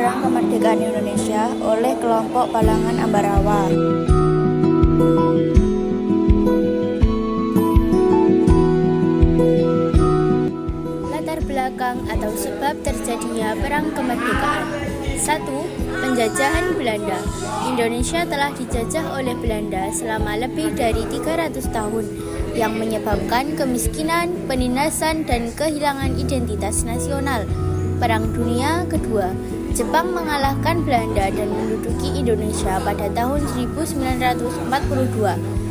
Perang Kemerdekaan Indonesia oleh kelompok Palangan Ambarawa. Latar belakang atau sebab terjadinya Perang Kemerdekaan. 1. Penjajahan Belanda. Indonesia telah dijajah oleh Belanda selama lebih dari 300 tahun yang menyebabkan kemiskinan, penindasan, dan kehilangan identitas nasional. Perang Dunia Kedua. Jepang mengalahkan Belanda dan menduduki Indonesia pada tahun 1942.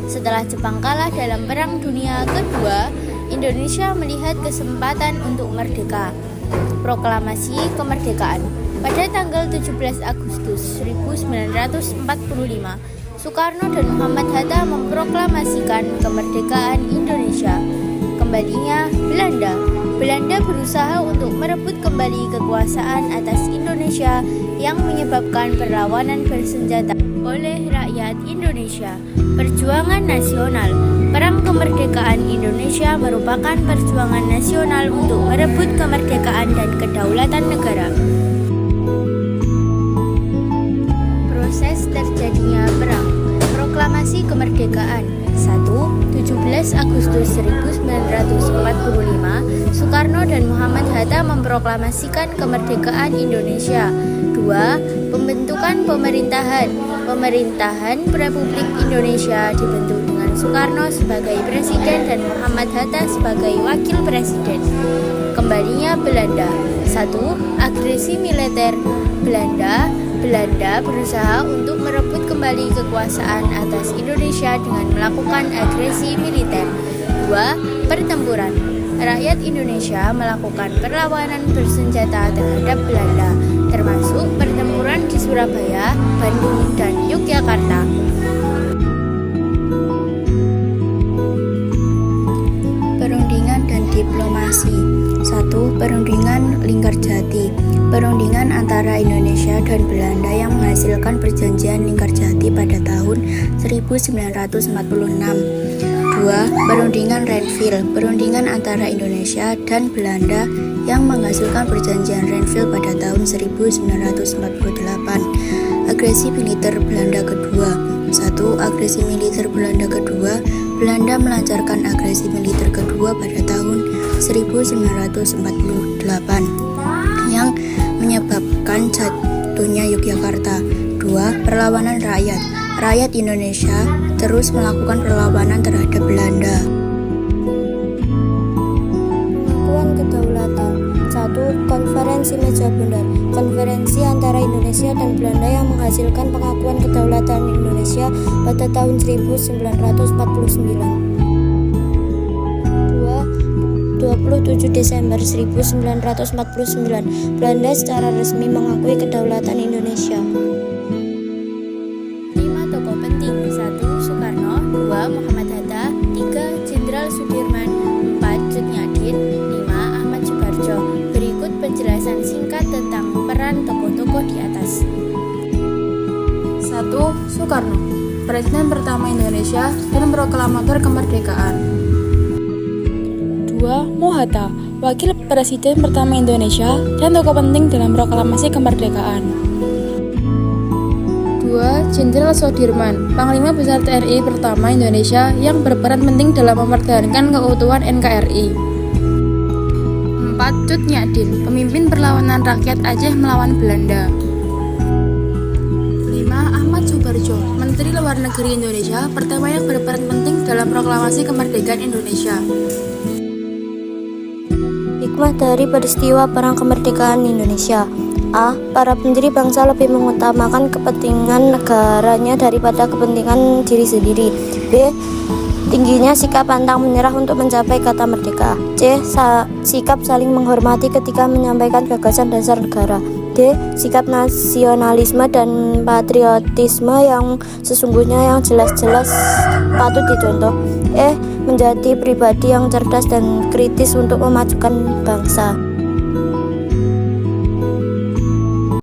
Setelah Jepang kalah dalam Perang Dunia Kedua, Indonesia melihat kesempatan untuk merdeka. Proklamasi Kemerdekaan. Pada tanggal 17 Agustus 1945, Soekarno dan Muhammad Hatta memproklamasikan kemerdekaan Indonesia. Kembalinya Belanda. Belanda berusaha untuk merebut kembali kekuasaan atas Indonesia yang menyebabkan perlawanan bersenjata oleh rakyat Indonesia. Perjuangan nasional. Perang kemerdekaan Indonesia merupakan perjuangan nasional untuk merebut kemerdekaan dan kedaulatan negara. Proses terjadinya perang. Proklamasi Kemerdekaan. 1. 17 Agustus 1945, Soekarno dan Muhammad Hatta memproklamasikan kemerdekaan Indonesia. 2. Pembentukan pemerintahan. Pemerintahan Republik Indonesia dibentuk dengan Soekarno sebagai presiden dan Muhammad Hatta sebagai wakil presiden. Kembalinya Belanda. 1. Agresi militer Belanda berusaha untuk merebut kembali kekuasaan atas Indonesia dengan melakukan agresi militer. 2. Pertempuran. Rakyat Indonesia melakukan perlawanan bersenjata terhadap Belanda, termasuk pertempuran di Surabaya, Bandung, dan Yogyakarta. Perundingan dan diplomasi. 1. Perundingan Linggarjati. Perundingan antara Indonesia dan Belanda yang menghasilkan perjanjian Linggarjati pada tahun 1946. 2. Perundingan Renville. Perundingan antara Indonesia dan Belanda yang menghasilkan perjanjian Renville pada tahun 1948. Agresi militer Belanda kedua. 1. Agresi militer Belanda kedua. Belanda melancarkan agresi militer kedua pada tahun 1948 yang menyebabkan jatuhnya Yogyakarta. 2. Perlawanan rakyat. Rakyat Indonesia terus melakukan perlawanan terhadap Belanda. Pengakuan kedaulatan. 1. Konferensi Meja Bundar. Konferensi antara Indonesia dan Belanda yang menghasilkan pengakuan kedaulatan Indonesia pada tahun 1949. 27 Desember 1949, Belanda secara resmi mengakui kedaulatan Indonesia. 5 tokoh penting. 1. Soekarno. 2. Muhammad Hatta. 3. Jenderal Sudirman. 4. Cut Nyak-Dien. 5. Ahmad Subarjo. Berikut penjelasan singkat tentang peran tokoh-tokoh di atas. 1. Soekarno, Presiden pertama Indonesia dan proklamator kemerdekaan. 2. Hatta, Wakil Presiden pertama Indonesia dan tokoh penting dalam proklamasi kemerdekaan. 2. Jenderal Sudirman, Panglima Besar TNI pertama Indonesia yang berperan penting dalam mempertahankan keutuhan NKRI. 4. Cut Nyak-Dien, pemimpin perlawanan rakyat Aceh melawan Belanda. 5. Ahmad Subarjo, Menteri Luar Negeri Indonesia pertama yang berperan penting dalam proklamasi kemerdekaan Indonesia. Hikmah dari peristiwa Perang Kemerdekaan Indonesia. A. Para pendiri bangsa lebih mengutamakan kepentingan negaranya daripada kepentingan diri sendiri. B. Tingginya sikap pantang menyerah untuk mencapai kata merdeka. C. Sikap saling menghormati ketika menyampaikan gagasan dasar negara. D. Sikap nasionalisme dan patriotisme yang sesungguhnya yang jelas-jelas patut dicontoh. E. Menjadi pribadi yang cerdas dan kritis untuk memajukan bangsa.